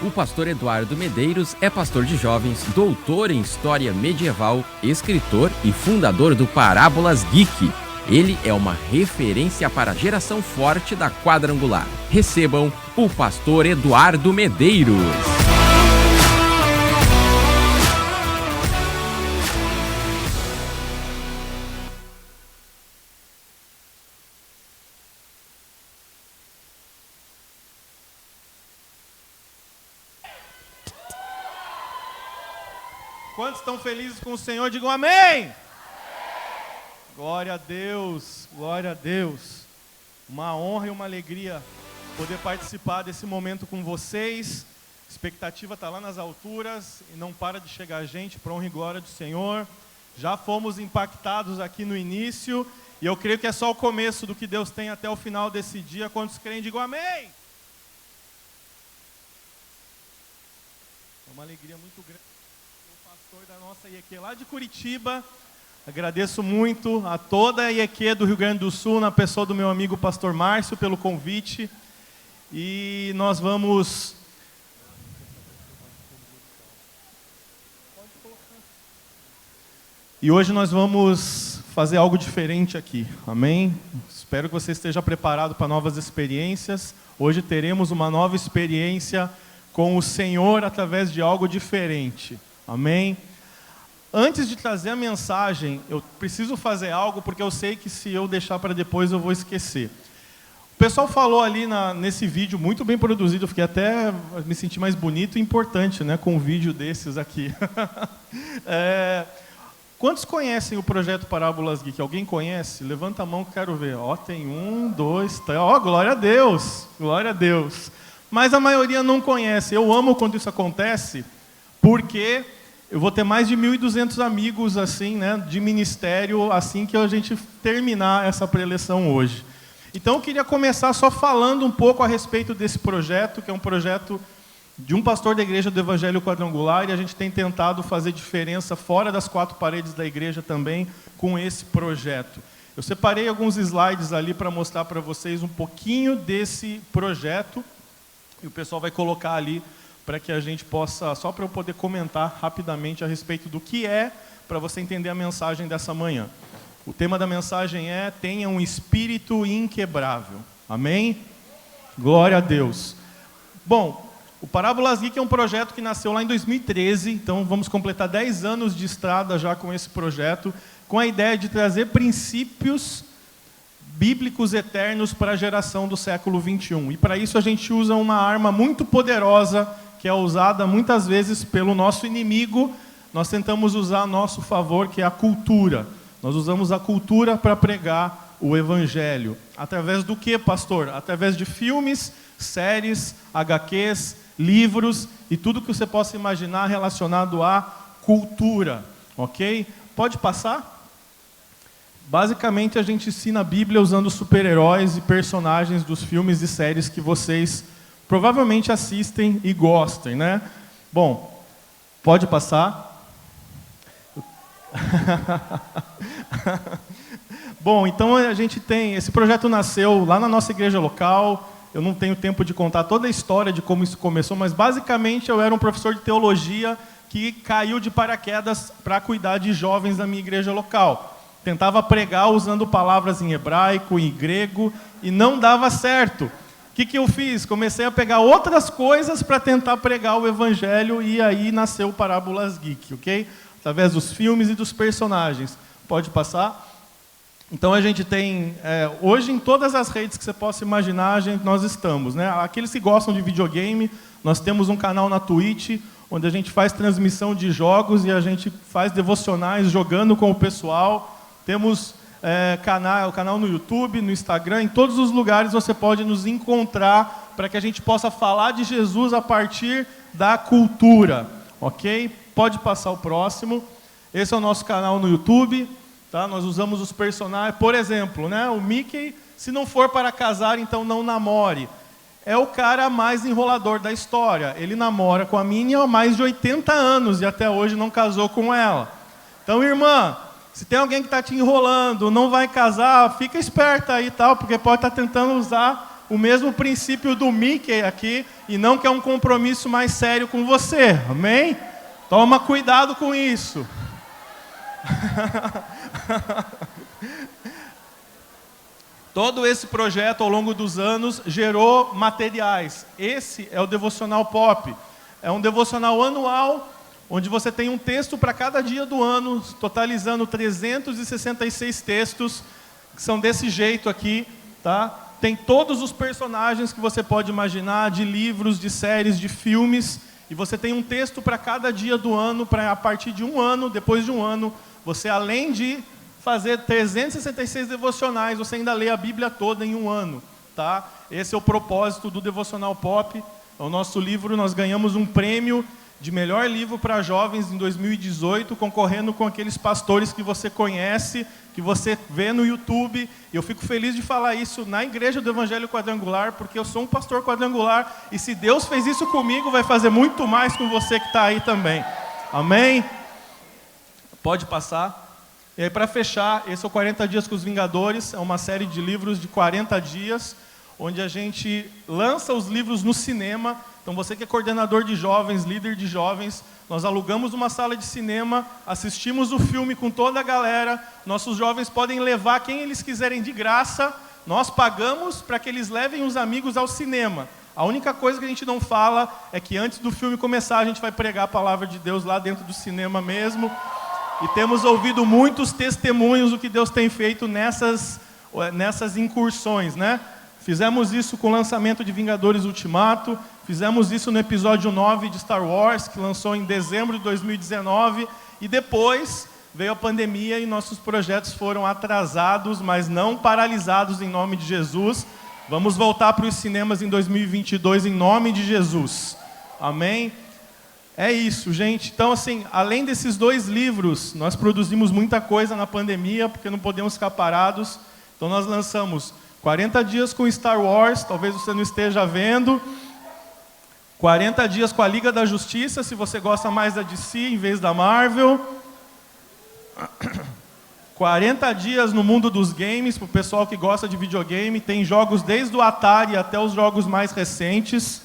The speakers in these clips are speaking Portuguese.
O pastor Eduardo Medeiros é pastor de jovens, doutor em História Medieval, escritor e fundador do Parábolas Geek. Ele é uma referência para a geração forte da Quadrangular. Recebam o pastor Eduardo Medeiros. Quantos estão felizes com o Senhor? Digam amém! Amém! Glória a Deus, glória a Deus. Uma honra e uma alegria poder participar desse momento com vocês. A expectativa está lá nas alturas e não para de chegar gente para honra e glória do Senhor. Já fomos impactados aqui no início e eu creio que é só o começo do que Deus tem até o final desse dia. Quantos creem? Digam amém! É uma alegria muito grande. Da nossa IEQ lá de Curitiba. Agradeço muito a toda a IEQ do Rio Grande do Sul, na pessoa do meu amigo pastor Márcio, pelo convite. E nós vamos... E hoje nós vamos fazer algo diferente aqui, amém? Espero que você esteja preparado para novas experiências. Hoje teremos uma nova experiência com o Senhor através de algo diferente. Amém? Antes de trazer a mensagem, eu preciso fazer algo, porque eu sei que se eu deixar para depois eu vou esquecer. O pessoal falou ali nesse vídeo, muito bem produzido, eu fiquei até me senti mais bonito e importante, né, com um vídeo desses aqui. Quantos conhecem o projeto Parábolas Geek? Alguém conhece? Levanta a mão que quero ver. Ó, tem 1, 2, 3. Ó, glória a Deus! Glória a Deus! Mas a maioria não conhece. Eu amo quando isso acontece, porque eu vou ter mais de 1.200 amigos assim, né, de ministério assim que a gente terminar essa preleção hoje. Então eu queria começar só falando um pouco a respeito desse projeto, que é um projeto de um pastor da igreja do Evangelho Quadrangular, e a gente tem tentado fazer diferença fora das 4 paredes da igreja também com esse projeto. Eu separei alguns slides ali para mostrar para vocês um pouquinho desse projeto, e o pessoal vai colocar ali para que a gente possa, só para eu poder comentar rapidamente a respeito do que é, para você entender a mensagem dessa manhã. O tema da mensagem é: tenha um espírito inquebrável. Amém? Glória a Deus. Bom, o Parábolas Geek é um projeto que nasceu lá em 2013, então vamos completar 10 anos de estrada já com esse projeto, com a ideia de trazer princípios bíblicos eternos para a geração do século 21. E para isso a gente usa uma arma muito poderosa, que é usada muitas vezes pelo nosso inimigo. Nós tentamos usar a nosso favor, que é a cultura. Nós usamos a cultura para pregar o Evangelho. Através do que, pastor? Através de filmes, séries, HQs, livros e tudo que você possa imaginar relacionado à cultura. Ok? Pode passar? Basicamente, a gente ensina a Bíblia usando super-heróis e personagens dos filmes e séries que vocês provavelmente assistem e gostem, né? Bom, pode passar. Bom, então a gente tem... Esse projeto nasceu lá na nossa igreja local. Eu não tenho tempo de contar toda a história de como isso começou, mas basicamente eu era um professor de teologia que caiu de paraquedas para cuidar de jovens da minha igreja local. Tentava pregar usando palavras em hebraico, em grego, e não dava certo. O que eu fiz? Comecei a pegar outras coisas para tentar pregar o Evangelho, e aí nasceu o Parábolas Geek, ok? Através dos filmes e dos personagens. Pode passar? Então a gente tem, hoje em todas as redes que você possa imaginar, nós estamos, né? Aqueles que gostam de videogame, nós temos um canal na Twitch, onde a gente faz transmissão de jogos e a gente faz devocionais jogando com o pessoal. Temos canal no YouTube, no Instagram, em todos os lugares você pode nos encontrar para que a gente possa falar de Jesus a partir da cultura, ok? Pode passar o próximo. Esse é o nosso canal no YouTube, tá? Nós usamos os personagens, por exemplo, né? O Mickey, se não for para casar, então não namore. É o cara mais enrolador da história. Ele namora com a Minnie há mais de 80 anos e até hoje não casou com ela. Então, irmã, se tem alguém que está te enrolando, não vai casar, fica esperta aí, tal, porque pode estar tentando usar o mesmo princípio do Mickey aqui e não quer um compromisso mais sério com você, amém? Toma cuidado com isso. Todo esse projeto ao longo dos anos gerou materiais. Esse é o Devocional Pop. É um devocional anual, onde você tem um texto para cada dia do ano, totalizando 366 textos, que são desse jeito aqui, tá? Tem todos os personagens que você pode imaginar, de livros, de séries, de filmes, e você tem um texto para cada dia do ano, para a partir de um ano, depois de um ano, você além de fazer 366 devocionais, você ainda lê a Bíblia toda em um ano, tá? Esse é o propósito do Devocional Pop. É o nosso livro, nós ganhamos um prêmio de melhor livro para jovens em 2018, concorrendo com aqueles pastores que você conhece, que você vê no YouTube. E eu fico feliz de falar isso na Igreja do Evangelho Quadrangular, porque eu sou um pastor quadrangular, e se Deus fez isso comigo, vai fazer muito mais com você que está aí também. Amém? Pode passar. E aí, para fechar, esse é o 40 Dias com os Vingadores, é uma série de livros de 40 dias, onde a gente lança os livros no cinema. Então você que é coordenador de jovens, líder de jovens, nós alugamos uma sala de cinema, assistimos o filme com toda a galera, nossos jovens podem levar quem eles quiserem de graça, nós pagamos para que eles levem os amigos ao cinema. A única coisa que a gente não fala é que antes do filme começar, a gente vai pregar a palavra de Deus lá dentro do cinema mesmo. E temos ouvido muitos testemunhos do que Deus tem feito nessas incursões, né? Fizemos isso com o lançamento de Vingadores Ultimato, fizemos isso no episódio 9 de Star Wars, que lançou em dezembro de 2019, e depois veio a pandemia e nossos projetos foram atrasados, mas não paralisados em nome de Jesus. Vamos voltar para os cinemas em 2022 em nome de Jesus. Amém? É isso, gente. Então, assim, além desses 2 livros, nós produzimos muita coisa na pandemia, porque não podemos ficar parados. Então, nós lançamos 40 dias com Star Wars, talvez você não esteja vendo. 40 dias com a Liga da Justiça, se você gosta mais da DC em vez da Marvel. 40 dias no mundo dos games, para o pessoal que gosta de videogame. Tem jogos desde o Atari até os jogos mais recentes.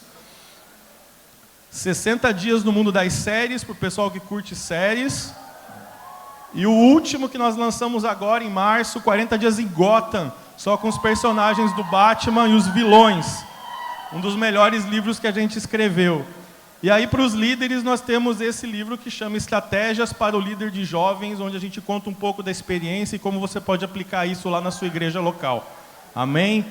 60 dias no mundo das séries, para o pessoal que curte séries. E o último que nós lançamos agora, em março, 40 dias em Gotham, só com os personagens do Batman e os vilões. Um dos melhores livros que a gente escreveu. E aí, para os líderes, nós temos esse livro que chama Estratégias para o Líder de Jovens, onde a gente conta um pouco da experiência e como você pode aplicar isso lá na sua igreja local. Amém?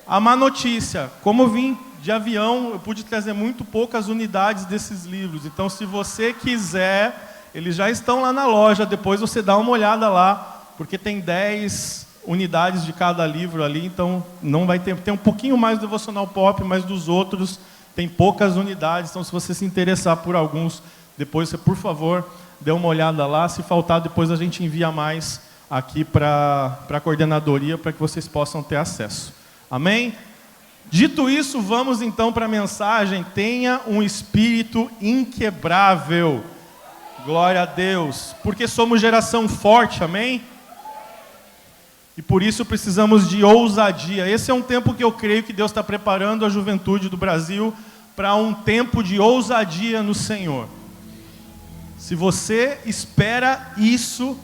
A má notícia, como eu vim de avião, eu pude trazer muito poucas unidades desses livros. Então, se você quiser, eles já estão lá na loja, depois você dá uma olhada lá, porque tem 10 unidades de cada livro ali, então não vai ter, tem um pouquinho mais do Devocional Pop, mas dos outros tem poucas unidades, então se você se interessar por alguns, depois você, por favor, dê uma olhada lá, se faltar, depois a gente envia mais aqui para a coordenadoria, para que vocês possam ter acesso. Amém? Dito isso, vamos então para a mensagem. Tenha um espírito inquebrável. Glória a Deus. Porque somos geração forte, amém? E por isso precisamos de ousadia. Esse é um tempo que eu creio que Deus está preparando a juventude do Brasil para um tempo de ousadia no Senhor. Se você espera isso,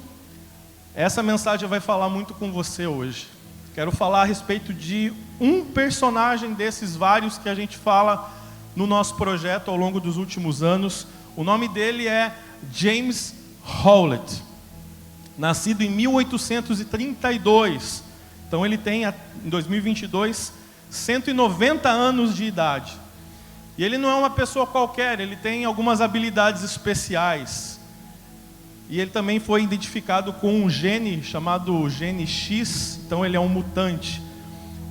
essa mensagem vai falar muito com você hoje. Quero falar a respeito de um personagem desses vários que a gente fala no nosso projeto ao longo dos últimos anos. O nome dele é James Howlett. Nascido em 1832. Então ele tem, em 2022, 190 anos de idade. E ele não é uma pessoa qualquer, ele tem algumas habilidades especiais. E ele também foi identificado com um gene chamado gene X, então ele é um mutante.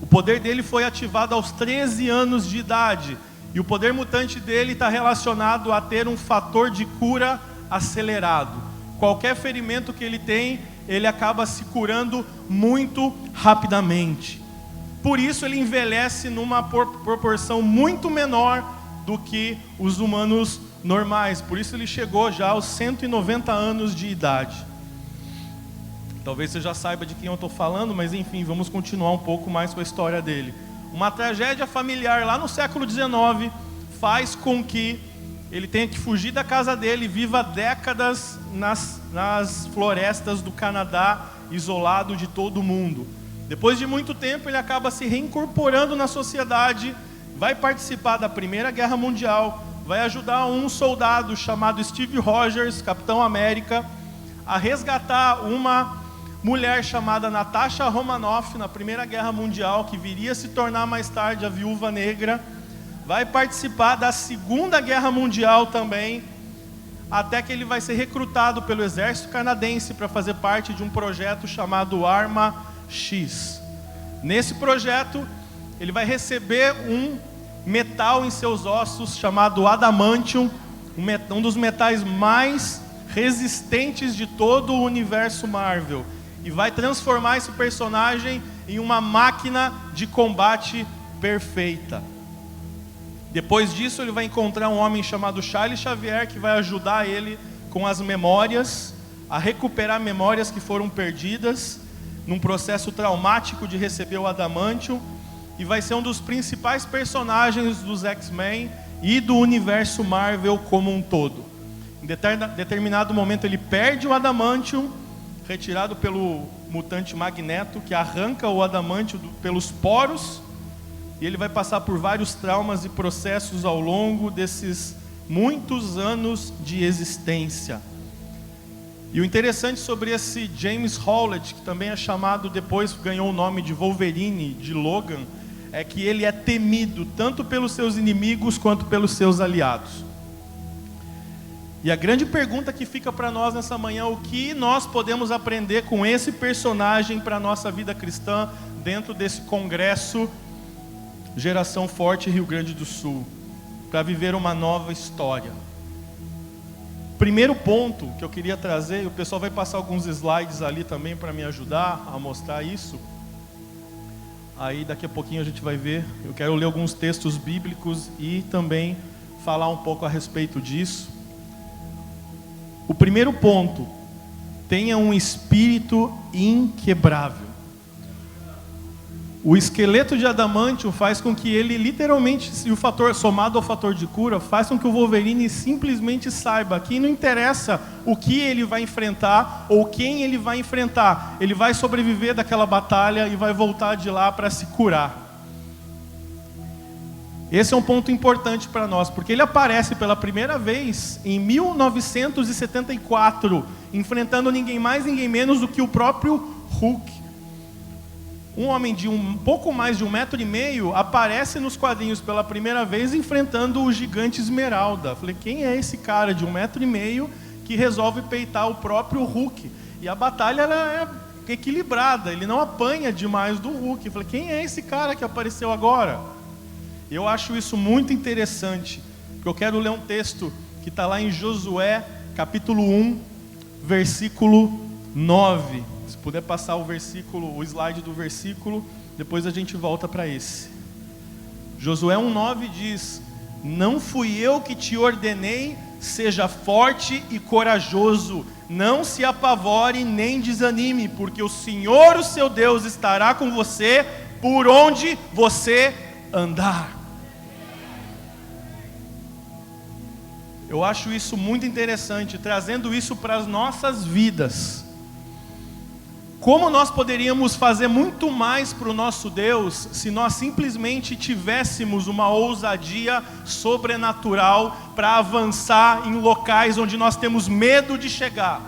O poder dele foi ativado aos 13 anos de idade. E o poder mutante dele está relacionado a ter um fator de cura acelerado. Qualquer ferimento que ele tem, ele acaba se curando muito rapidamente. Por isso ele envelhece numa proporção muito menor do que os humanos normais. Por isso ele chegou já aos 190 anos de idade. Talvez você já saiba de quem eu estou falando, mas enfim, vamos continuar um pouco mais com a história dele. Uma tragédia familiar lá no século XIX faz com que ele tenha que fugir da casa dele e viva décadas nas florestas do Canadá, isolado de todo mundo. Depois de muito tempo, ele acaba se reincorporando na sociedade, vai participar da Primeira Guerra Mundial, vai ajudar um soldado chamado Steve Rogers, Capitão América, a resgatar uma mulher chamada Natasha Romanoff na Primeira Guerra Mundial, que viria a se tornar mais tarde a Viúva Negra. Vai participar da Segunda Guerra Mundial também, até que ele vai ser recrutado pelo exército canadense para fazer parte de um projeto chamado Arma X. Nesse projeto, ele vai receber um metal em seus ossos chamado adamantium, um dos metais mais resistentes de todo o universo Marvel, e vai transformar esse personagem em uma máquina de combate perfeita. Depois disso, ele vai encontrar um homem chamado Charles Xavier, que vai ajudar ele com as memórias, a recuperar memórias que foram perdidas num processo traumático de receber o adamantium, e vai ser um dos principais personagens dos X-Men e do universo Marvel como um todo. Em determinado momento ele perde o adamantium, retirado pelo mutante Magneto, que arranca o adamantium pelos poros, e ele vai passar por vários traumas e processos ao longo desses muitos anos de existência. E o interessante sobre esse James Howlett, que também é chamado, depois ganhou o nome de Wolverine, de Logan, é que ele é temido tanto pelos seus inimigos quanto pelos seus aliados. E a grande pergunta que fica para nós nessa manhã: o que nós podemos aprender com esse personagem para a nossa vida cristã dentro desse congresso Geração Forte Rio Grande do Sul, para viver uma nova história? Primeiro ponto que eu queria trazer, e o pessoal vai passar alguns slides ali também para me ajudar a mostrar isso. Aí daqui a pouquinho a gente vai ver. Eu quero ler alguns textos bíblicos e também falar um pouco a respeito disso. O primeiro ponto: tenha um espírito inquebrável. O esqueleto de adamantium faz com que ele literalmente, e o fator somado ao fator de cura, faz com que o Wolverine simplesmente saiba que não interessa o que ele vai enfrentar ou quem ele vai enfrentar, ele vai sobreviver daquela batalha e vai voltar de lá para se curar. Esse é um ponto importante para nós, porque ele aparece pela primeira vez em 1974, enfrentando ninguém mais, ninguém menos do que o próprio Hulk. Um homem de um pouco mais de 1,5 m aparece nos quadrinhos pela primeira vez enfrentando o gigante Esmeralda. Falei, quem é esse cara de 1,5 m que resolve peitar o próprio Hulk? E a batalha é equilibrada, ele não apanha demais do Hulk. Falei, quem é esse cara que apareceu agora? Eu acho isso muito interessante, porque eu quero ler um texto que está lá em Josué, capítulo 1, versículo 9. Se puder passar o slide do versículo, depois a gente volta para esse. Josué 1,9 diz: não fui eu que te ordenei, seja forte e corajoso, não se apavore nem desanime, porque o Senhor, o seu Deus, estará com você por onde você andar. Eu acho isso muito interessante, trazendo isso para as nossas vidas. Como nós poderíamos fazer muito mais para o nosso Deus se nós simplesmente tivéssemos uma ousadia sobrenatural para avançar em locais onde nós temos medo de chegar?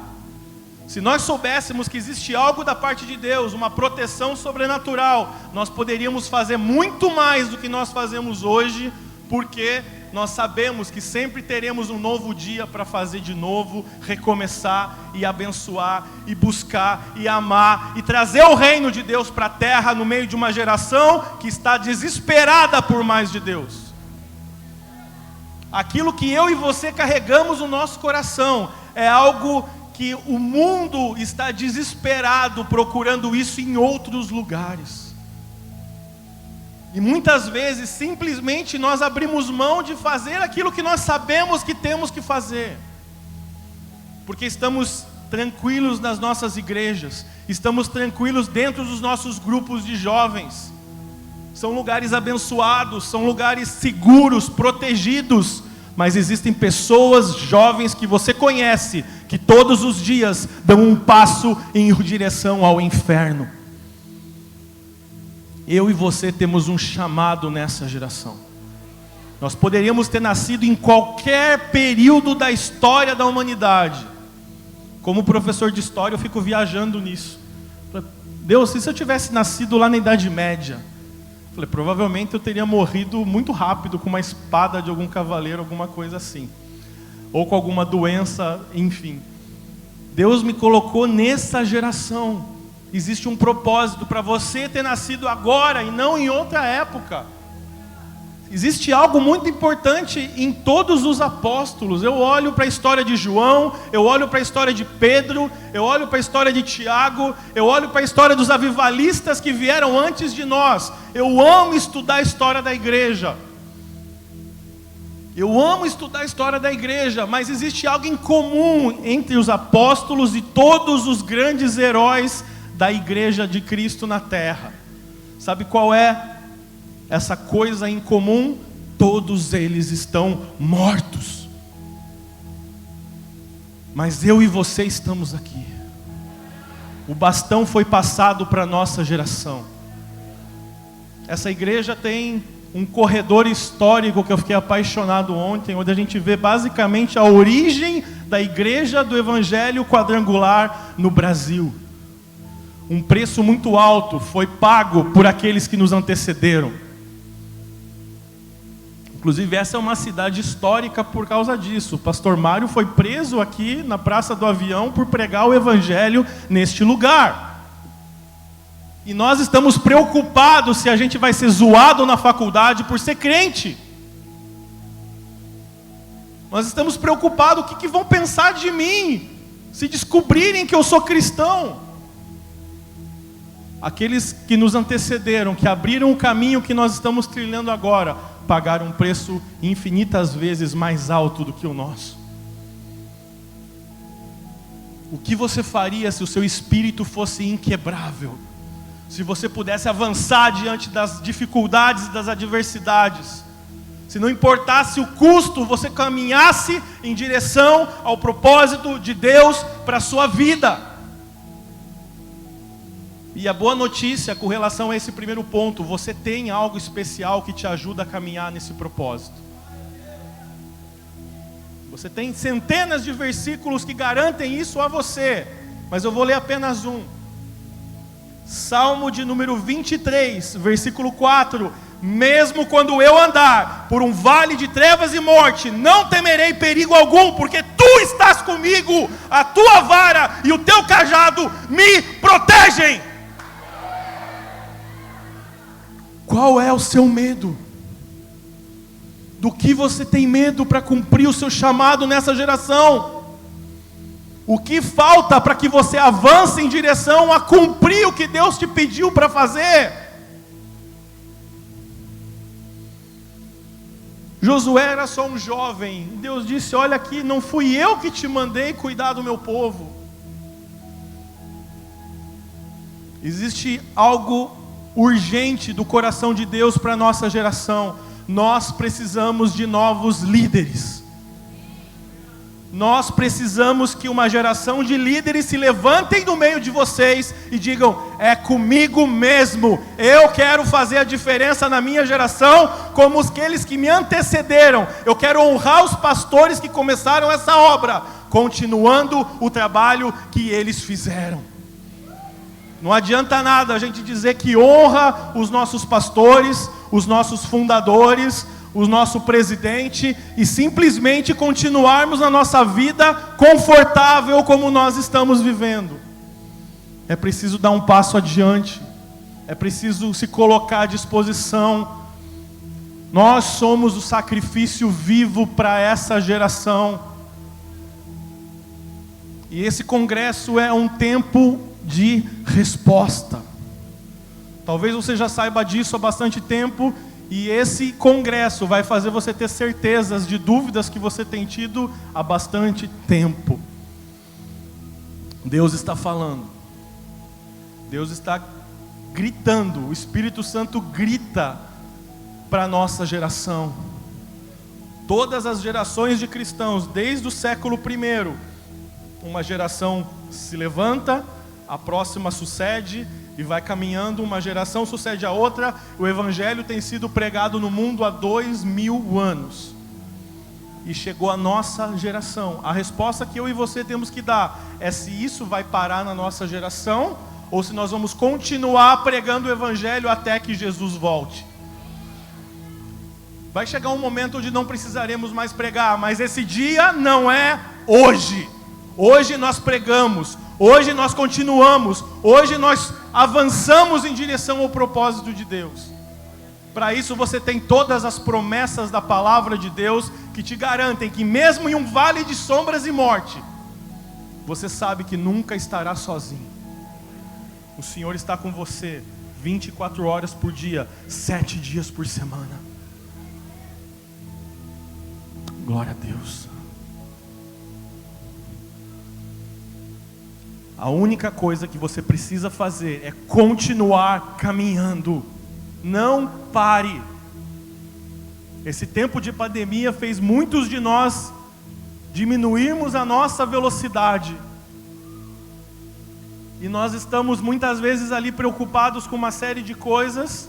Se nós soubéssemos que existe algo da parte de Deus, uma proteção sobrenatural, nós poderíamos fazer muito mais do que nós fazemos hoje, porque nós sabemos que sempre teremos um novo dia para fazer de novo, recomeçar e abençoar e buscar e amar e trazer o reino de Deus para a terra no meio de uma geração que está desesperada por mais de Deus. Aquilo que eu e você carregamos no nosso coração é algo que o mundo está desesperado procurando isso em outros lugares. E muitas vezes, simplesmente, nós abrimos mão de fazer aquilo que nós sabemos que temos que fazer. Porque estamos tranquilos nas nossas igrejas, estamos tranquilos dentro dos nossos grupos de jovens. são lugares abençoados, são lugares seguros, protegidos, mas existem pessoas jovens que você conhece, que todos os dias dão um passo em direção ao inferno. Eu e você temos um chamado nessa geração. Nós poderíamos ter nascido em qualquer período da história da humanidade. Como professor de história, eu fico viajando nisso. Deus, se eu tivesse nascido lá na Idade Média, provavelmente eu teria morrido muito rápido com uma espada de algum cavaleiro, alguma coisa assim. Ou com alguma doença, enfim. Deus me colocou nessa geração. Existe um propósito para você ter nascido agora e não em outra época. Existe algo muito importante em todos os apóstolos. Eu olho para a história de João, eu olho para a história de Pedro, eu olho para a história de Tiago, eu olho para a história dos avivalistas que vieram antes de nós. Eu amo estudar a história da igreja. Eu amo estudar a história da igreja, mas existe algo em comum entre os apóstolos e todos os grandes heróis da igreja de Cristo na terra. Sabe qual é essa coisa em comum? Todos eles estão mortos. Mas eu e você estamos aqui. O bastão foi passado para a nossa geração. Essa igreja tem um corredor histórico que eu fiquei apaixonado ontem, onde a gente vê basicamente a origem da igreja do Evangelho quadrangular no Brasil. Um preço muito alto foi pago por aqueles que nos antecederam. Inclusive essa é uma cidade histórica por causa disso. O pastor Mário foi preso aqui na Praça do Avião por pregar o Evangelho neste lugar. E nós estamos preocupados se a gente vai ser zoado na faculdade por ser crente. Nós estamos preocupados, o que vão pensar de mim se descobrirem que eu sou cristão? Aqueles que nos antecederam, que abriram o caminho que nós estamos trilhando agora, pagaram um preço infinitas vezes mais alto do que o nosso. O que você faria se o seu espírito fosse inquebrável? Se você pudesse avançar diante das dificuldades e das adversidades? Se não importasse o custo, você caminhasse em direção ao propósito de Deus para a sua vida? E a boa notícia com relação a esse primeiro ponto: você tem algo especial que te ajuda a caminhar nesse propósito. Você tem centenas de versículos que garantem isso a você, mas eu vou ler apenas um. Salmo de número 23, versículo 4: mesmo quando eu andar por um vale de trevas e morte, não temerei perigo algum, porque tu estás comigo, a tua vara e o teu cajado me protegem. Qual é o seu medo? Do que você tem medo para cumprir o seu chamado nessa geração? O que falta para que você avance em direção a cumprir o que Deus te pediu para fazer? Josué era só um jovem. Deus disse: olha aqui, não fui eu que te mandei cuidar do meu povo. Existe algo urgente do coração de Deus para a nossa geração. Nós precisamos de novos líderes. Nós precisamos que uma geração de líderes se levantem do meio de vocês e digam: é comigo mesmo, eu quero fazer a diferença na minha geração, como aqueles que me antecederam. Eu quero honrar os pastores que começaram essa obra, continuando o trabalho que eles fizeram. Não adianta nada a gente dizer que honra os nossos pastores, os nossos fundadores, o nosso presidente, e simplesmente continuarmos na nossa vida confortável como nós estamos vivendo. É preciso dar um passo adiante, é preciso se colocar à disposição. Nós somos o sacrifício vivo para essa geração. E esse congresso é um tempo de resposta. Talvez você já saiba disso há bastante tempo, e esse congresso vai fazer você ter certezas de dúvidas que você tem tido há bastante tempo. Deus está falando. Deus está gritando. O Espírito Santo grita para a nossa geração. Todas as gerações de cristãos, desde o século I, uma geração se levanta, a próxima sucede e vai caminhando, uma geração sucede a outra. O Evangelho tem sido pregado no mundo há 2000 anos. E chegou a nossa geração. A resposta que eu e você temos que dar é se isso vai parar na nossa geração ou se nós vamos continuar pregando o Evangelho até que Jesus volte. Vai chegar um momento onde não precisaremos mais pregar, mas esse dia não é hoje. Hoje nós pregamos, hoje nós continuamos, hoje nós avançamos em direção ao propósito de Deus. Para isso você tem todas as promessas da palavra de Deus que te garantem que mesmo em um vale de sombras e morte, você sabe que nunca estará sozinho. O Senhor está com você 24 horas por dia, 7 dias por semana. Glória a Deus. A única coisa que você precisa fazer é continuar caminhando. Não pare. Esse tempo de pandemia fez muitos de nós diminuirmos a nossa velocidade. E nós estamos muitas vezes ali preocupados com uma série de coisas.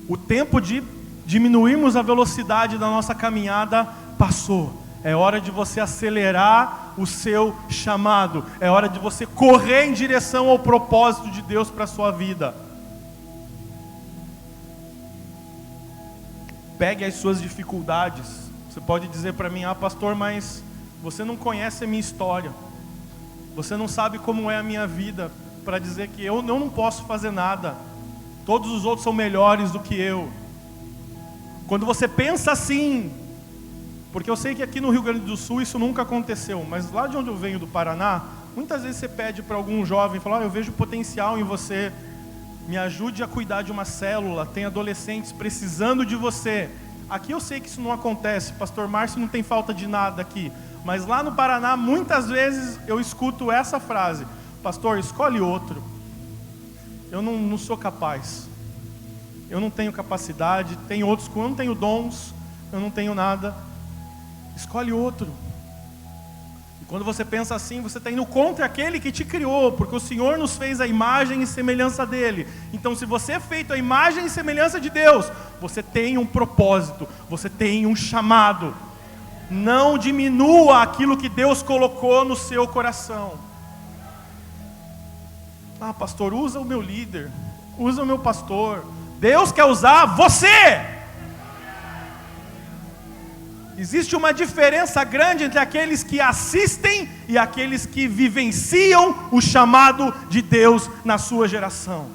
O tempo de diminuirmos a velocidade da nossa caminhada passou. É hora de você acelerar o seu chamado. É hora de você correr em direção ao propósito de Deus para a sua vida. Pegue as suas dificuldades. Você pode dizer para mim: pastor, mas você não conhece a minha história. Você não sabe como é a minha vida para dizer que eu não posso fazer nada. Todos os outros são melhores do que eu. Quando você pensa assim, porque eu sei que aqui no Rio Grande do Sul isso nunca aconteceu, mas lá de onde eu venho, do Paraná, muitas vezes você pede para algum jovem, fala: eu vejo potencial em você, me ajude a cuidar de uma célula, tem adolescentes precisando de você. Aqui eu sei que isso não acontece, pastor Márcio não tem falta de nada aqui, mas lá no Paraná muitas vezes eu escuto essa frase: pastor, escolhe outro, eu não sou capaz, eu não tenho capacidade, tem outros que eu não tenho dons, eu não tenho nada, escolhe outro. E quando você pensa assim, você está indo contra aquele que te criou, porque o Senhor nos fez a imagem e semelhança dele. Então se você é feito a imagem e semelhança de Deus, você tem um propósito, você tem um chamado. Não diminua aquilo que Deus colocou no seu coração. Pastor, usa o meu líder, usa o meu pastor. Deus quer usar você. Existe uma diferença grande entre aqueles que assistem e aqueles que vivenciam o chamado de Deus na sua geração.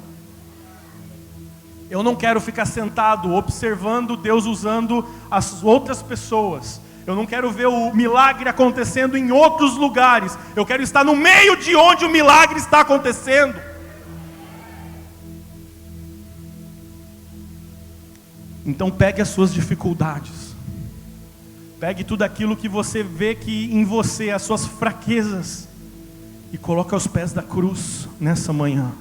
Eu não quero ficar sentado observando Deus usando as outras pessoas. Eu não quero ver o milagre acontecendo em outros lugares. Eu quero estar no meio de onde o milagre está acontecendo. Então pegue as suas dificuldades. Pegue tudo aquilo que você vê que em você, as suas fraquezas, e coloque aos pés da cruz nessa manhã.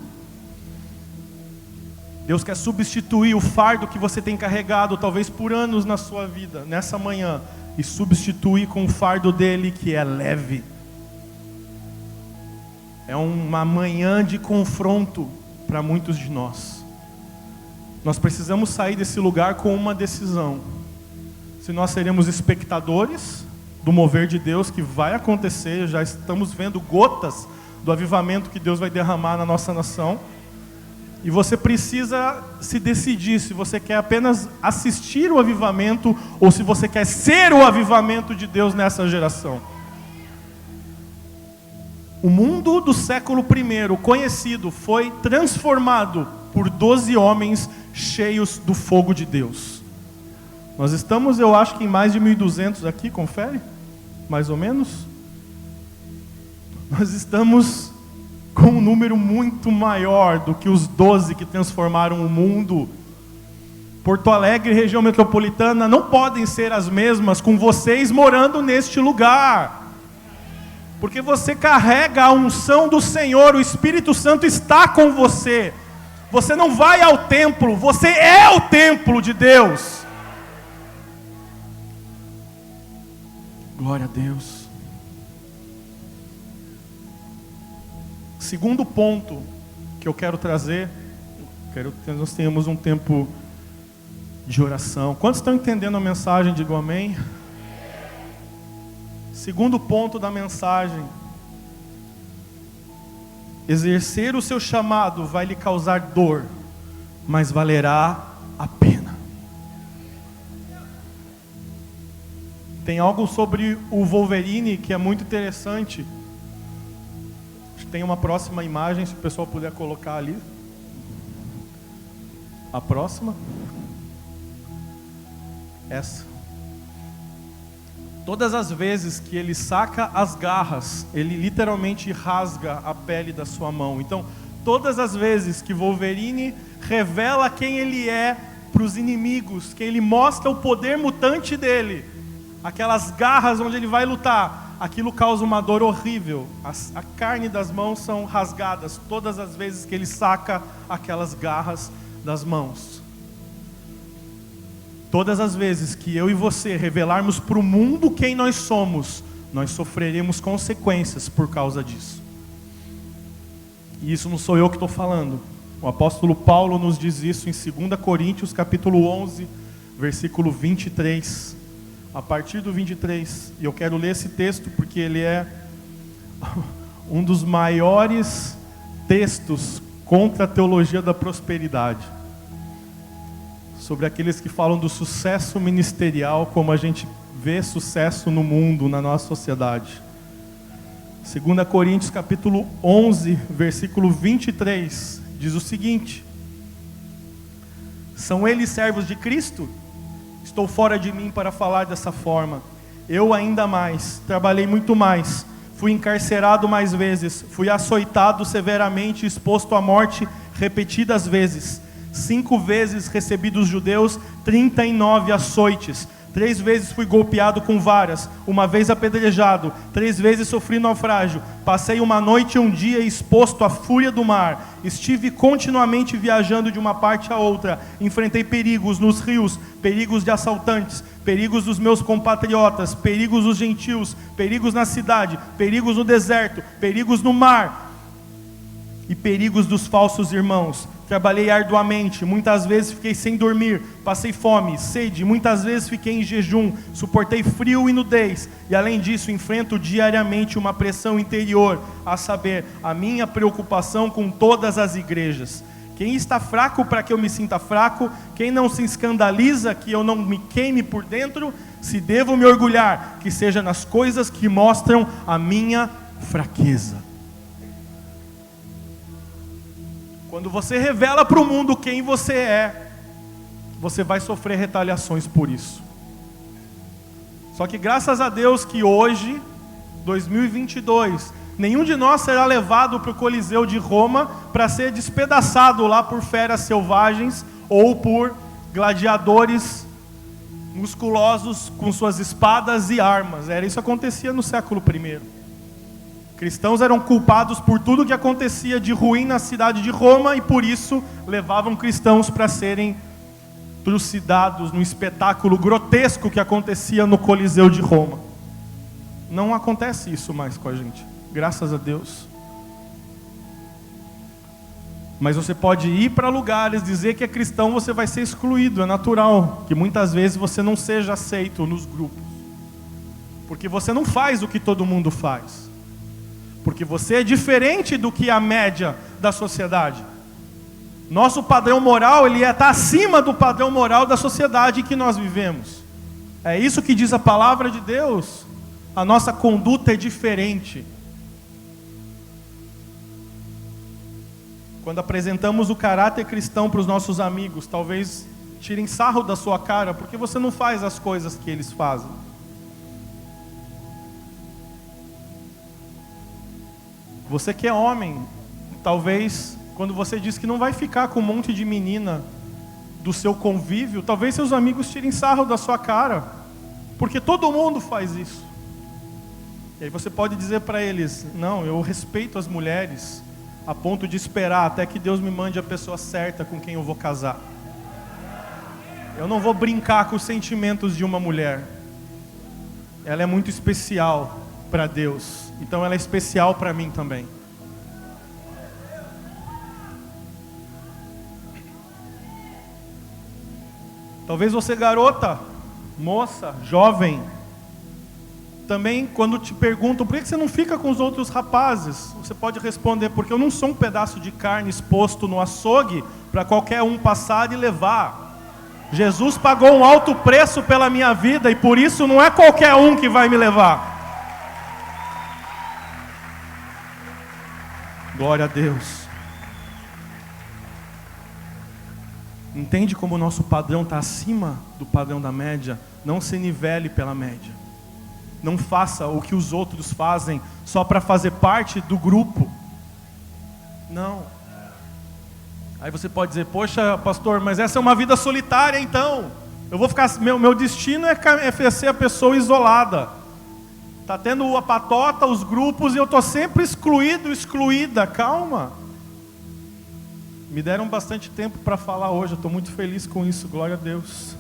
Deus quer substituir o fardo que você tem carregado, talvez por anos na sua vida, nessa manhã, e substituir com o fardo dele que é leve. É uma manhã de confronto para muitos de nós. Nós precisamos sair desse lugar com uma decisão: se nós seremos espectadores do mover de Deus que vai acontecer, já estamos vendo gotas do avivamento que Deus vai derramar na nossa nação, e você precisa se decidir se você quer apenas assistir o avivamento ou se você quer ser o avivamento de Deus nessa geração. O mundo do século I, conhecido, foi transformado por 12 homens cheios do fogo de Deus. Nós estamos, eu acho que em mais de 1.200 aqui, confere? Mais ou menos? Nós estamos com um número muito maior do que os 12 que transformaram o mundo. Porto Alegre e região metropolitana não podem ser as mesmas com vocês morando neste lugar. Porque você carrega a unção do Senhor, o Espírito Santo está com você. Você não vai ao templo, você é o templo de Deus. Glória a Deus. Segundo ponto que eu quero trazer, quero que nós tenhamos um tempo de oração. Quantos estão entendendo a mensagem? Digam amém. Segundo ponto da mensagem: exercer o seu chamado vai lhe causar dor, mas valerá a pena. Tem algo sobre o Wolverine que é muito interessante. Tem uma próxima imagem, se o pessoal puder colocar ali. A próxima. Essa. Todas as vezes que ele saca as garras, ele literalmente rasga a pele da sua mão. Então, todas as vezes que Wolverine revela quem ele é para os inimigos, que ele mostra o poder mutante dele, aquelas garras onde ele vai lutar, aquilo causa uma dor horrível. A carne das mãos são rasgadas todas as vezes que ele saca aquelas garras das mãos. Todas as vezes que eu e você revelarmos para o mundo quem nós somos, nós sofreremos consequências por causa disso. E isso não sou eu que estou falando. O apóstolo Paulo nos diz isso em 2 Coríntios capítulo 11, versículo 23. A partir do 23. E eu quero ler esse texto porque ele é um dos maiores textos contra a teologia da prosperidade. Sobre aqueles que falam do sucesso ministerial, como a gente vê sucesso no mundo, na nossa sociedade. 2 Coríntios capítulo 11, versículo 23, diz o seguinte: são eles servos de Cristo? Estou fora de mim para falar dessa forma. Eu ainda mais, trabalhei muito mais, fui encarcerado mais vezes, fui açoitado severamente, exposto à morte repetidas vezes. 5 vezes recebi dos judeus 39 açoites. 3 vezes fui golpeado com varas, 1 vez apedrejado, 3 vezes sofri naufrágio. Passei uma noite e um dia exposto à fúria do mar. Estive continuamente viajando de uma parte a outra. Enfrentei perigos nos rios, perigos de assaltantes, perigos dos meus compatriotas, perigos dos gentios, perigos na cidade, perigos no deserto, perigos no mar e perigos dos falsos irmãos. Trabalhei arduamente, muitas vezes fiquei sem dormir, passei fome, sede, muitas vezes fiquei em jejum, suportei frio e nudez, e além disso enfrento diariamente uma pressão interior, a saber, a minha preocupação com todas as igrejas. Quem está fraco para que eu me sinta fraco, quem não se escandaliza que eu não me queime por dentro, se devo me orgulhar, que seja nas coisas que mostram a minha fraqueza. Quando você revela para o mundo quem você é, você vai sofrer retaliações por isso. Só que graças a Deus que hoje, 2022, nenhum de nós será levado para o Coliseu de Roma para ser despedaçado lá por feras selvagens ou por gladiadores musculosos com suas espadas e armas. Isso que acontecia no século I. Cristãos eram culpados por tudo que acontecia de ruim na cidade de Roma e por isso levavam cristãos para serem trucidados no espetáculo grotesco que acontecia no Coliseu de Roma. Não acontece isso mais com a gente, graças a Deus. Mas você pode ir para lugares, dizer que é cristão, você vai ser excluído, é natural que muitas vezes você não seja aceito nos grupos. Porque você não faz o que todo mundo faz. Porque você é diferente do que a média da sociedade. Nosso padrão moral, ele está acima do padrão moral da sociedade em que nós vivemos. É isso que diz a palavra de Deus. A nossa conduta é diferente. Quando apresentamos o caráter cristão para os nossos amigos, talvez tirem sarro da sua cara, porque você não faz as coisas que eles fazem. Você que é homem, talvez, quando você diz que não vai ficar com um monte de menina do seu convívio, talvez seus amigos tirem sarro da sua cara, porque todo mundo faz isso. E aí você pode dizer para eles: não, eu respeito as mulheres, a ponto de esperar até que Deus me mande a pessoa certa com quem eu vou casar. Eu não vou brincar com os sentimentos de uma mulher. Ela é muito especial para Deus, então ela é especial para mim também. Talvez você, garota, moça, jovem, também quando te perguntam por que você não fica com os outros rapazes, você pode responder: porque eu não sou um pedaço de carne exposto no açougue para qualquer um passar e levar. Jesus pagou um alto preço pela minha vida e por isso não é qualquer um que vai me levar. Glória a Deus. Entende como o nosso padrão está acima do padrão da média? Não se nivele pela média. Não faça o que os outros fazem só para fazer parte do grupo. Não. Aí você pode dizer: poxa, pastor, mas essa é uma vida solitária então. Eu vou ficar, meu destino é ser a pessoa isolada. Está tendo a patota, os grupos, e eu estou sempre excluída. Calma. Me deram bastante tempo para falar hoje, eu estou muito feliz com isso, glória a Deus.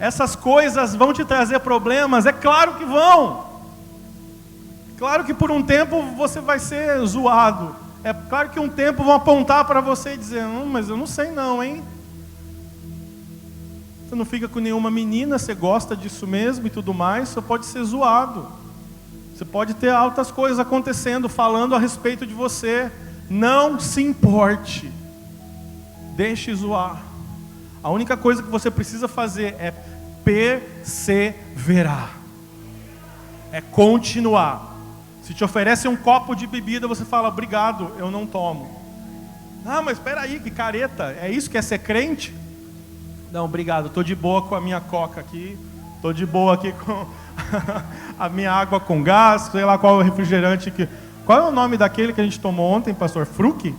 Essas coisas vão te trazer problemas? É claro que vão. Claro que por um tempo você vai ser zoado. É claro que um tempo vão apontar para você e dizer: mas eu não sei não, hein? Você não fica com nenhuma menina, você gosta disso mesmo e tudo mais, você pode ser zoado. Você pode ter altas coisas acontecendo, falando a respeito de você. Não se importe. Deixe zoar. A única coisa que você precisa fazer é perseverar. É continuar. Se te oferecem um copo de bebida, você fala: obrigado, eu não tomo. Ah, mas espera aí, que careta. É isso que é ser crente? Não, obrigado, estou de boa com a minha coca aqui. Estou de boa aqui com a minha água com gás, sei lá qual é o refrigerante que... Qual é o nome daquele que a gente tomou ontem, pastor? Fruc?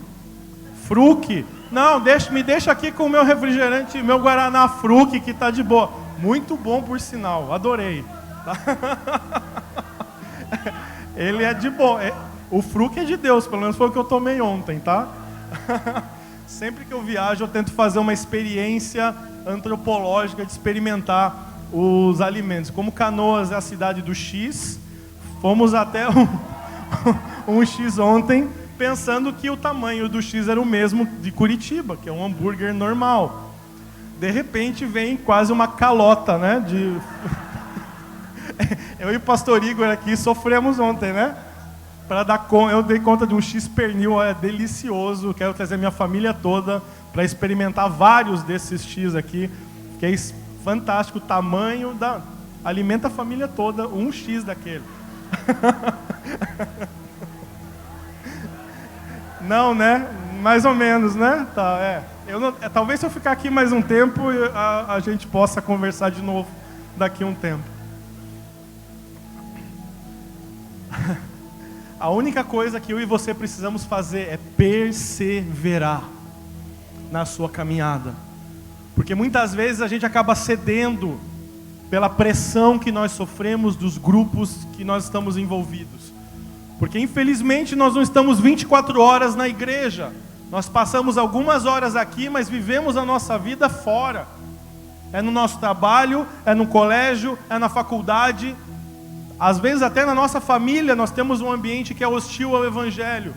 Fruc. Não, me deixa aqui com o meu refrigerante, meu Guaraná Fruc, que está de boa. Muito bom, por sinal, adorei. Ele é de boa. O Fruc é de Deus, pelo menos foi o que eu tomei ontem, tá? Sempre que eu viajo, eu tento fazer uma experiência antropológica de experimentar os alimentos. Como Canoas é a cidade do X, fomos até um X ontem, pensando que o tamanho do X era o mesmo de Curitiba, que é um hambúrguer normal. De repente vem quase uma calota, né? Eu e o pastor Igor aqui sofremos ontem, né? Eu dei conta de um X pernil, é delicioso. Quero trazer minha família toda para experimentar vários desses X aqui. Fiquei fantástico o tamanho alimenta a família toda, um X daquele. Não, né? Mais ou menos, né? Tá, talvez se eu ficar aqui mais um tempo, a gente possa conversar de novo daqui a um tempo. A única coisa que eu e você precisamos fazer é perseverar na sua caminhada. Porque muitas vezes a gente acaba cedendo pela pressão que nós sofremos dos grupos que nós estamos envolvidos. Porque infelizmente nós não estamos 24 horas na igreja. Nós passamos algumas horas aqui, mas vivemos a nossa vida fora. É no nosso trabalho, é no colégio, é na faculdade. Às vezes até na nossa família nós temos um ambiente que é hostil ao Evangelho.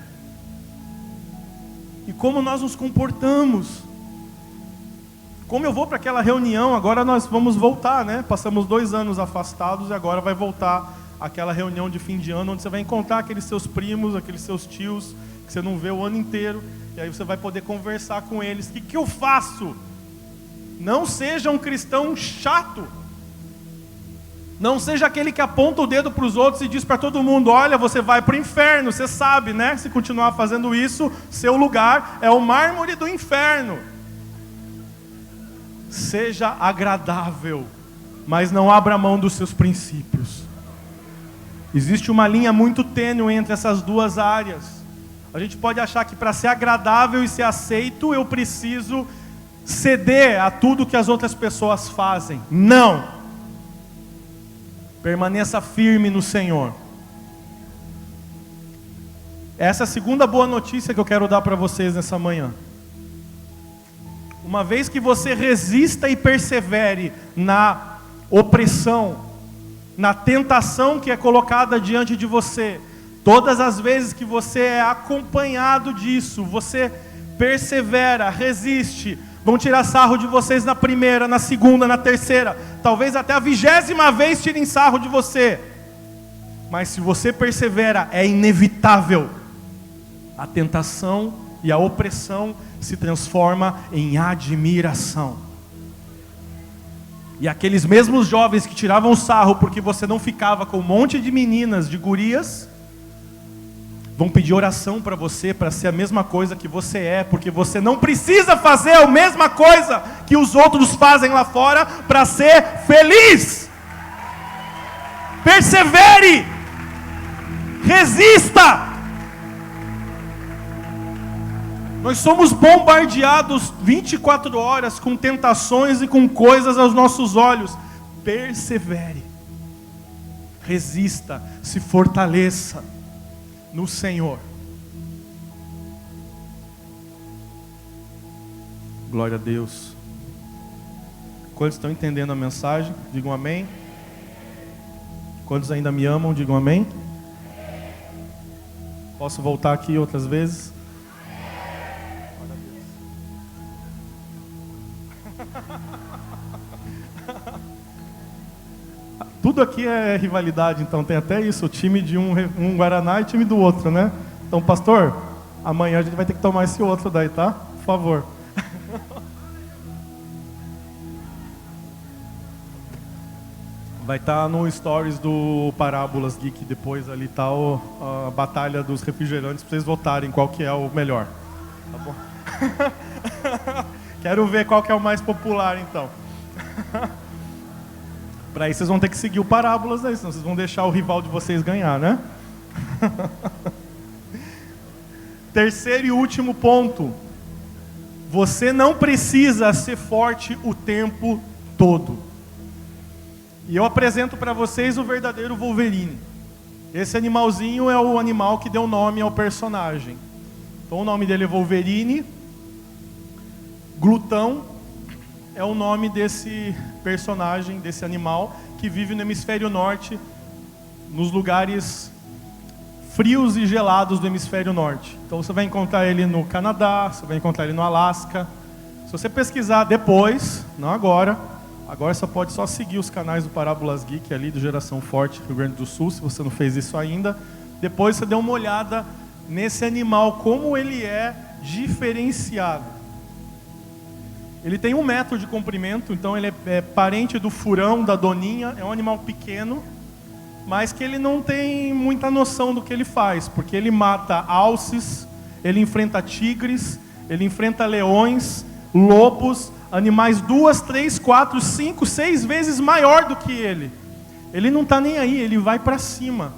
E como nós nos comportamos? Como eu vou para aquela reunião, agora nós vamos voltar, né? Passamos 2 anos afastados e agora vai voltar aquela reunião de fim de ano, onde você vai encontrar aqueles seus primos, aqueles seus tios, que você não vê o ano inteiro, e aí você vai poder conversar com eles. O que eu faço? Não seja um cristão chato. Não seja aquele que aponta o dedo para os outros e diz para todo mundo: olha, você vai para o inferno, você sabe, né? Se continuar fazendo isso, seu lugar é o mármore do inferno. Seja agradável, mas não abra mão dos seus princípios. Existe uma linha muito tênue entre essas duas áreas. A gente pode achar que para ser agradável e ser aceito, eu preciso ceder a tudo que as outras pessoas fazem. Não! Permaneça firme no Senhor. Essa é a segunda boa notícia que eu quero dar para vocês nessa manhã. Uma vez que você resista e persevere na opressão, na tentação que é colocada diante de você, todas as vezes que você é acompanhado disso, você persevera, resiste, vão tirar sarro de vocês na primeira, na segunda, na terceira, talvez até a 20ª vez tirem sarro de você. Mas se você persevera, é inevitável. A tentação e a opressão se transforma em admiração. E aqueles mesmos jovens que tiravam sarro porque você não ficava com um monte de meninas, de gurias, vão pedir oração para você, para ser a mesma coisa que você é, porque você não precisa fazer a mesma coisa que os outros fazem lá fora para ser feliz. Persevere, resista. Nós somos bombardeados 24 horas com tentações e com coisas aos nossos olhos. Persevere, resista, se fortaleça no Senhor. Glória a Deus. Quantos estão entendendo a mensagem? Digam amém. Quantos ainda me amam? Digam amém. Posso voltar aqui outras vezes? Tudo aqui é rivalidade, então tem até isso, o time de um Guaraná e o time do outro, né? Então, pastor, amanhã a gente vai ter que tomar esse outro daí, tá? Por favor. Vai estar no stories do Parábolas Geek, depois ali tá a batalha dos refrigerantes, para vocês votarem qual que é o melhor. Tá bom? Quero ver qual que é o mais popular, então. Para isso vocês vão ter que seguir o Parábolas aí, senão vocês vão deixar o rival de vocês ganhar, né? Terceiro e último ponto. Você não precisa ser forte o tempo todo. E eu apresento para vocês o verdadeiro Wolverine. Esse animalzinho é o animal que deu nome ao personagem. Então o nome dele é Wolverine. Glutão é o nome desse personagem, desse animal, que vive no hemisfério norte, nos lugares frios e gelados do hemisfério norte. Então você vai encontrar ele no Canadá, você vai encontrar ele no Alasca. Se você pesquisar depois, não agora você pode só seguir os canais do Parábolas Geek ali, do Geração Forte, Rio Grande do Sul, se você não fez isso ainda. Depois você dê uma olhada nesse animal, como ele é diferenciado. Ele tem 1 metro de comprimento, então ele é parente do furão, da doninha. É um animal pequeno, mas que ele não tem muita noção do que ele faz, porque ele mata alces, ele enfrenta tigres, ele enfrenta leões, lobos, animais 2, 3, 4, 5, 6 vezes maior do que ele. Ele não está nem aí, ele vai para cima.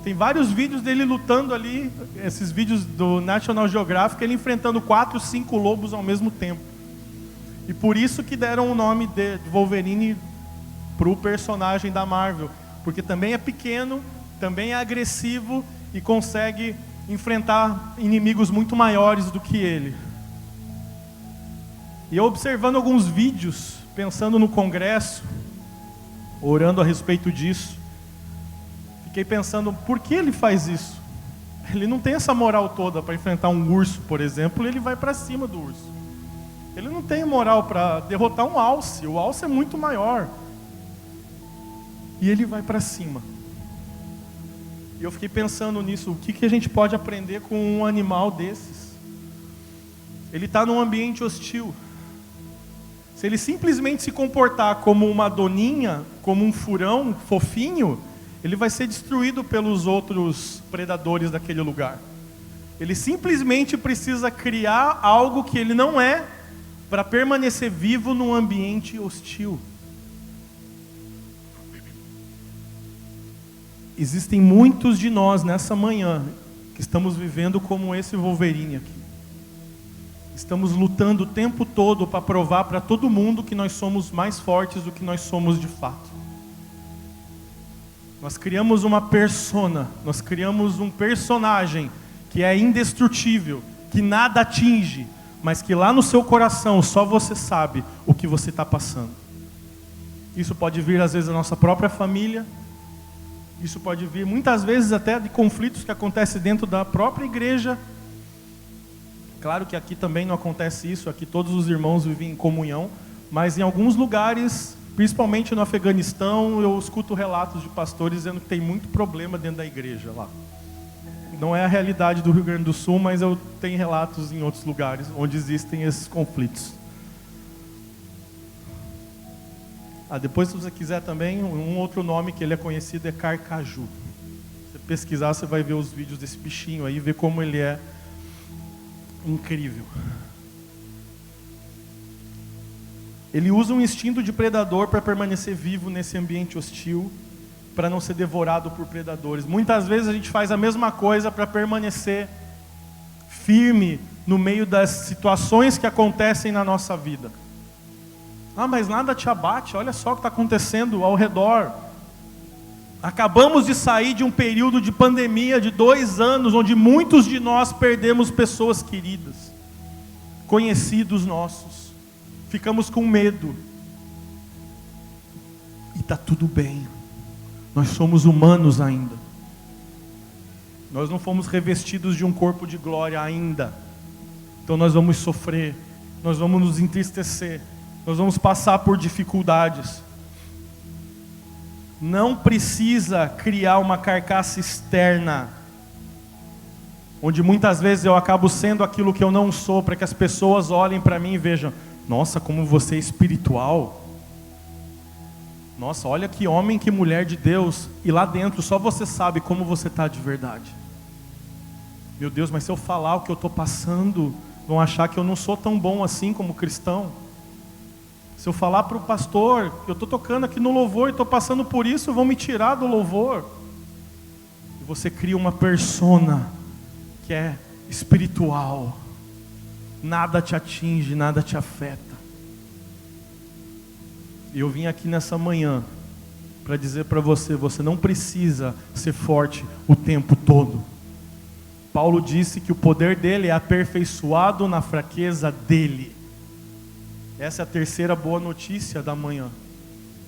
Tem vários vídeos dele lutando ali, esses vídeos do National Geographic, ele enfrentando 4, 5 lobos ao mesmo tempo. E por isso que deram o nome de Wolverine para o personagem da Marvel. Porque também é pequeno, também é agressivo e consegue enfrentar inimigos muito maiores do que ele. E eu observando alguns vídeos, pensando no congresso, orando a respeito disso, fiquei pensando, por que ele faz isso? Ele não tem essa moral toda para enfrentar um urso, por exemplo, ele vai para cima do urso. Ele não tem moral para derrotar um alce. O alce é muito maior. E ele vai para cima. E eu fiquei pensando nisso. O que a gente pode aprender com um animal desses? Ele está num ambiente hostil. Se ele simplesmente se comportar como uma doninha, como um furão fofinho, ele vai ser destruído pelos outros predadores daquele lugar. Ele simplesmente precisa criar algo que ele não é, para permanecer vivo num ambiente hostil. Existem muitos de nós nessa manhã que estamos vivendo como esse Wolverine aqui. Estamos lutando o tempo todo para provar para todo mundo que nós somos mais fortes do que nós somos de fato. Nós criamos uma persona, nós criamos um personagem que é indestrutível, que nada atinge, mas que lá no seu coração só você sabe o que você está passando. Isso pode vir às vezes da nossa própria família, isso pode vir muitas vezes até de conflitos que acontecem dentro da própria igreja. Claro que aqui também não acontece isso, aqui todos os irmãos vivem em comunhão, mas em alguns lugares, principalmente no Afeganistão, eu escuto relatos de pastores dizendo que tem muito problema dentro da igreja lá. Não é a realidade do Rio Grande do Sul, mas eu tenho relatos em outros lugares onde existem esses conflitos. Depois, se você quiser também, um outro nome que ele é conhecido é carcaju. Se você pesquisar, você vai ver os vídeos desse bichinho aí, ver como ele é incrível. Ele usa um instinto de predador para permanecer vivo nesse ambiente hostil, para não ser devorado por predadores. Muitas vezes a gente faz a mesma coisa para permanecer firme no meio das situações que acontecem na nossa vida. Mas nada te abate, olha só o que está acontecendo ao redor. Acabamos de sair de um período de pandemia de 2 anos, onde muitos de nós perdemos pessoas queridas, conhecidos nossos. Ficamos com medo. E está tudo bem. Nós somos humanos ainda. Nós não fomos revestidos de um corpo de glória ainda. Então nós vamos sofrer, nós vamos nos entristecer, nós vamos passar por dificuldades. Não precisa criar uma carcaça externa, onde muitas vezes eu acabo sendo aquilo que eu não sou, para que as pessoas olhem para mim e vejam: nossa, como você é espiritual. Nossa, olha que homem, que mulher de Deus. E lá dentro só você sabe como você está de verdade. Meu Deus, mas se eu falar o que eu estou passando, vão achar que eu não sou tão bom assim como cristão. Se eu falar para o pastor, eu estou tocando aqui no louvor e estou passando por isso, vão me tirar do louvor. E você cria uma persona que é espiritual. Nada te atinge, nada te afeta. E eu vim aqui nessa manhã para dizer para você, você não precisa ser forte o tempo todo. Paulo disse que o poder dele é aperfeiçoado na fraqueza dele. Essa é a terceira boa notícia da manhã.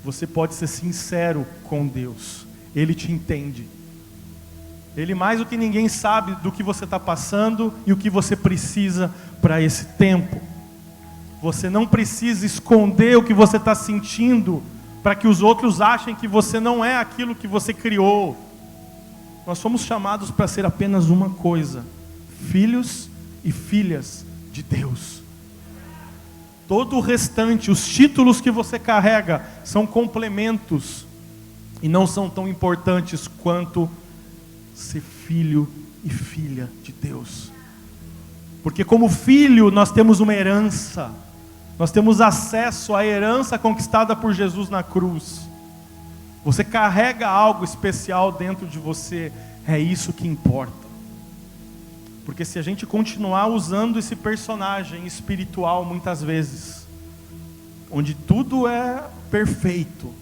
Você pode ser sincero com Deus. Ele te entende. Ele mais do que ninguém sabe do que você está passando e o que você precisa para esse tempo. Você não precisa esconder o que você está sentindo para que os outros achem que você não é aquilo que você criou. Nós somos chamados para ser apenas uma coisa: filhos e filhas de Deus. Todo o restante, os títulos que você carrega, são complementos e não são tão importantes quanto ser filho e filha de Deus. Porque como filho nós temos uma herança, nós temos acesso à herança conquistada por Jesus na cruz. Você carrega algo especial dentro de você, é isso que importa. Porque se a gente continuar usando esse personagem espiritual muitas vezes, onde tudo é perfeito,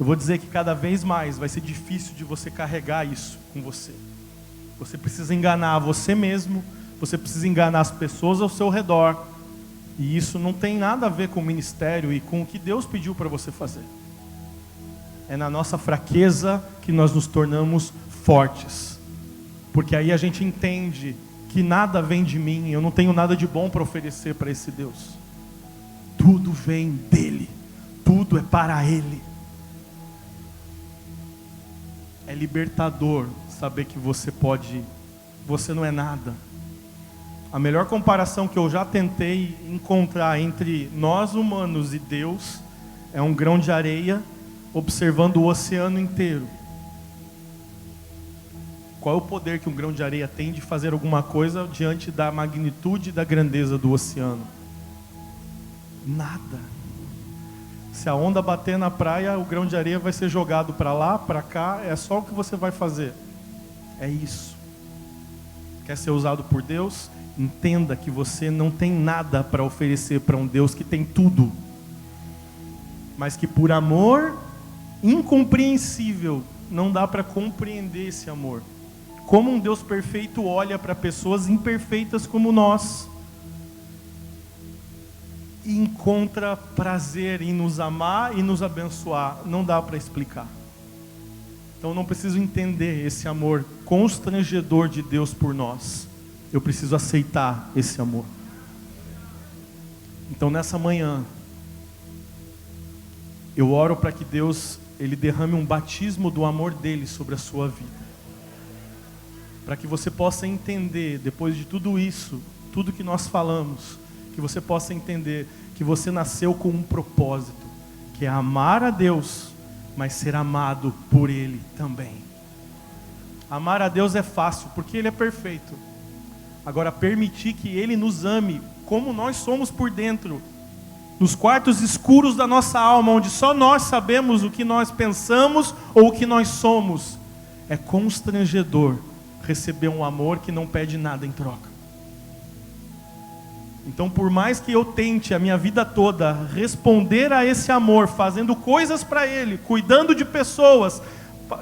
eu vou dizer que cada vez mais vai ser difícil de você carregar isso com você. Você precisa enganar você mesmo, você precisa enganar as pessoas ao seu redor, e isso não tem nada a ver com o ministério e com o que Deus pediu para você fazer. É na nossa fraqueza que nós nos tornamos fortes. Porque aí a gente entende que nada vem de mim, eu não tenho nada de bom para oferecer para esse Deus. Tudo vem dele, tudo é para ele. É libertador saber que você não é nada. A melhor comparação que eu já tentei encontrar entre nós humanos e Deus é um grão de areia observando o oceano inteiro. Qual é o poder que um grão de areia tem de fazer alguma coisa diante da magnitude e da grandeza do oceano? Nada. Se a onda bater na praia, o grão de areia vai ser jogado para lá, para cá, é só o que você vai fazer. É isso. Quer ser usado por Deus? Entenda que você não tem nada para oferecer para um Deus que tem tudo. Mas que por amor incompreensível, não dá para compreender esse amor. Como um Deus perfeito olha para pessoas imperfeitas como nós e encontra prazer em nos amar e nos abençoar. Não dá para explicar. Então eu não preciso entender esse amor constrangedor de Deus por nós. Eu preciso aceitar esse amor. Então nessa manhã, eu oro para que Deus, Ele derrame um batismo do amor dEle sobre a sua vida. Para que você possa entender, depois de tudo isso, tudo que nós falamos, que você possa entender que você nasceu com um propósito, que é amar a Deus, mas ser amado por Ele também. Amar a Deus é fácil, porque Ele é perfeito. Agora, permitir que Ele nos ame como nós somos por dentro, nos quartos escuros da nossa alma, onde só nós sabemos o que nós pensamos ou o que nós somos, é constrangedor receber um amor que não pede nada em troca. Então, por mais que eu tente a minha vida toda responder a esse amor, fazendo coisas para Ele, cuidando de pessoas,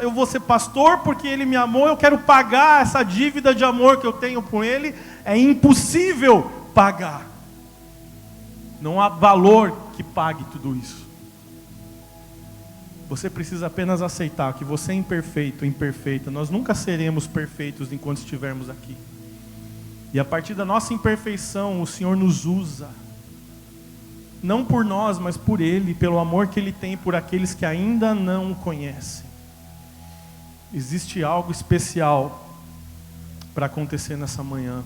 eu vou ser pastor porque Ele me amou, eu quero pagar essa dívida de amor que eu tenho com Ele, é impossível pagar. Não há valor que pague tudo isso. Você precisa apenas aceitar que você é imperfeito, imperfeita. Nós nunca seremos perfeitos enquanto estivermos aqui. E a partir da nossa imperfeição, o Senhor nos usa. Não por nós, mas por Ele, pelo amor que Ele tem por aqueles que ainda não o conhecem. Existe algo especial para acontecer nessa manhã.